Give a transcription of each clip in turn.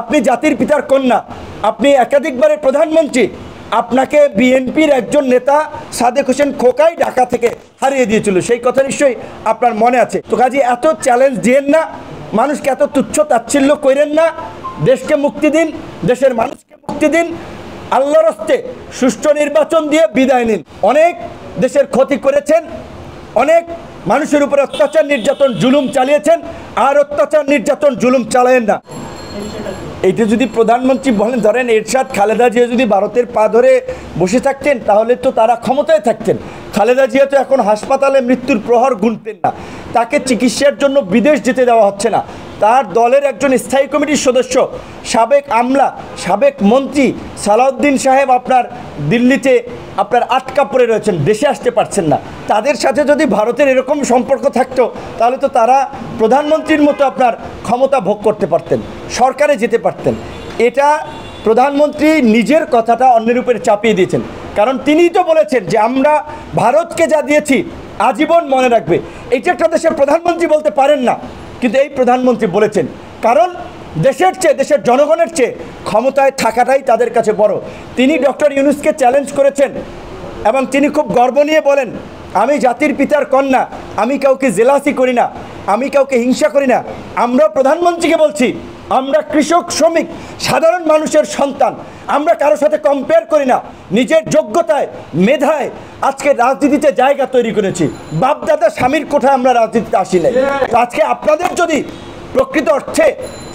আপনি জাতির পিতার কন্যা, আপনি একাধিকবারের প্রধানমন্ত্রী, আপনাকে বিএনপির একজন নেতা সাদেক হোসেন খোকাই ঢাকা থেকে হারিয়ে দিয়েছিল, সেই কথা নিশ্চয়ই আপনার মনে আছে। তো কাজে এত চ্যালেঞ্জ দিয়েন না, মানুষকে এত তুচ্ছ তাচ্ছিল্য করেন না। দেশকে মুক্তি দিন, দেশের মানুষকে মুক্তি দিন, আল্লাহর হস্তে সুষ্ঠু নির্বাচন দিয়ে বিদায় নিন। অনেক দেশের ক্ষতি করেছেন, অনেক মানুষের উপরে অত্যাচার নির্যাতন জুলুম চালিয়েছেন, আর অত্যাচার নির্যাতন জুলুম চালায়েন না। এইটা যদি প্রধানমন্ত্রী বলেন, ধরেন এরশাদ খালেদা জিয়া যদি ভারতের পা ধরে বসে থাকতেন তাহলে তো তারা ক্ষমতায় থাকতেন। খালেদা জিয়া তো এখন হাসপাতালে মৃত্যুর প্রহর গুনতেন না, তাকে চিকিৎসার জন্য বিদেশ যেতে দেওয়া হচ্ছে না। তার দলের একজন স্থায়ী কমিটির সদস্য, সাবেক আমলা, সাবেক মন্ত্রী সালাউদ্দিন সাহেব আপনার দিল্লিতে আপনার আটকা পড়ে রয়েছেন, দেশে আসতে পারছেন না। তাদের সাথে যদি ভারতের এরকম সম্পর্ক থাকতো তাহলে তো তারা প্রধানমন্ত্রীর মতো আপনার ক্ষমতা ভোগ করতে পারতেন, সরকারে যেতে পারতেন। এটা প্রধানমন্ত্রী নিজের কথাটা অন্যের উপরে চাপিয়ে দিয়েছেন, কারণ তিনিই তো বলেছেন যে আমরা ভারতকে যা দিয়েছি আজীবন মনে রাখবে। এইটা একটা দেশের প্রধানমন্ত্রী বলতে পারেন না, কিন্তু এই প্রধানমন্ত্রী বলেছেন, কারণ দেশের চেয়ে, দেশের জনগণের চেয়ে ক্ষমতায় থাকাটাই তাদের কাছে বড়। তিনি ডক্টর ইউনূসকে চ্যালেঞ্জ করেছেন এবং তিনি খুব গর্ব নিয়ে বলেন, আমি জাতির পিতার কন্যা, আমি কাউকে জেলাসি করি না, আমি কাউকে হিংসা করি না। আমরা প্রধানমন্ত্রীকে বলছি, আমরা কৃষক, শ্রমিক, সাধারণ মানুষের সন্তান, আমরা কারোর সাথে কম্পেয়ার করি না। নিজের যোগ্যতায়, মেধায় আজকে রাজনীতিতে জায়গা তৈরি করেছি। বাপদাদা স্বামীর কোঠায় আমরা রাজনীতিতে আসি নাই। আজকে আপনাদের যদি প্রকৃত অর্থে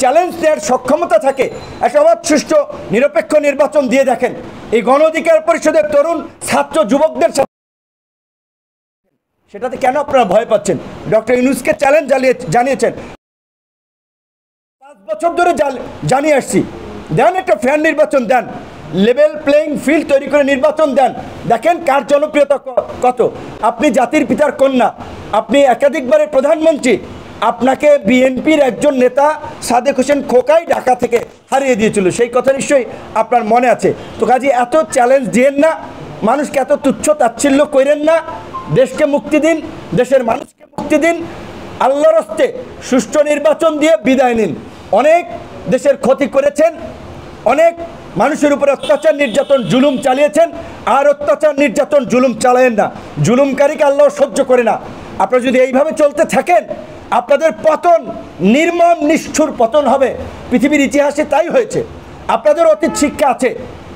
চ্যালেঞ্জ দেওয়ার সক্ষমতা থাকে, একটা অবাধ, সুষ্ঠু, নিরপেক্ষ নির্বাচন দিয়ে দেখেন। এই গণ অধিকার পরিষদের তরুণ ছাত্র যুবকদের সাথে সেটাতে কেন আপনারা ভয় পাচ্ছেন? ডক্টর ইউনূসকে চ্যালেঞ্জ জানিয়েছেন, 5 বছর ধরে জানিয়ে আসছি, দেন একটা ফেয়ার নির্বাচন দেন, লেভেল প্লেইং ফিল্ড তৈরি করে নির্বাচন দেন, দেখেন কার জনপ্রিয়তা কত। আপনি জাতির পিতার কন্যা, আপনি একাধিকবারের প্রধানমন্ত্রী, আপনাকে বিএনপির একজন নেতা সাদেক হোসেন খোকাই ঢাকা থেকে হারিয়ে দিয়েছিল, সেই কথা নিশ্চয়ই আপনার মনে আছে। তো কাজে এত চ্যালেঞ্জ দিয়েন না, মানুষকে এত তুচ্ছ তাচ্ছিল্য করেন না। দেশকে মুক্তি দিন, দেশের মানুষকে মুক্তি দিন, আল্লাহর হস্তে সুষ্ঠু নির্বাচন দিয়ে বিদায় নিন। অনেক দেশের ক্ষতি করেছেন, অনেক মানুষের উপরে অত্যাচার নির্যাতন জুলুম চালিয়েছেন, আর অত্যাচার নির্যাতন জুলুম চালায়েন না। জুলুমকারীকে আল্লাহ সহ্য করে না। আপনারা যদি এইভাবে চলতে থাকেন, আপনাদের পতন, নির্মম নিষ্ঠুর পতন হবে। পৃথিবীর ইতিহাসে তাই হয়েছে। আপনাদের অতীত শিক্ষা আছে,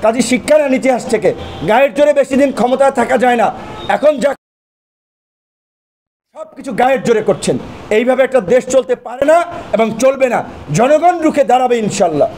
কাজে শিক্ষা নেন ইতিহাস থেকে। গায়ের জোরে বেশি দিন ক্ষমতায় থাকা যায় না। এখন যা সব কিছু গায়ের জোরে করছেন, এইভাবে একটা দেশ চলতে পারে না এবং চলবে না। জনগণ রুখে দাঁড়াবে ইনশাল্লাহ।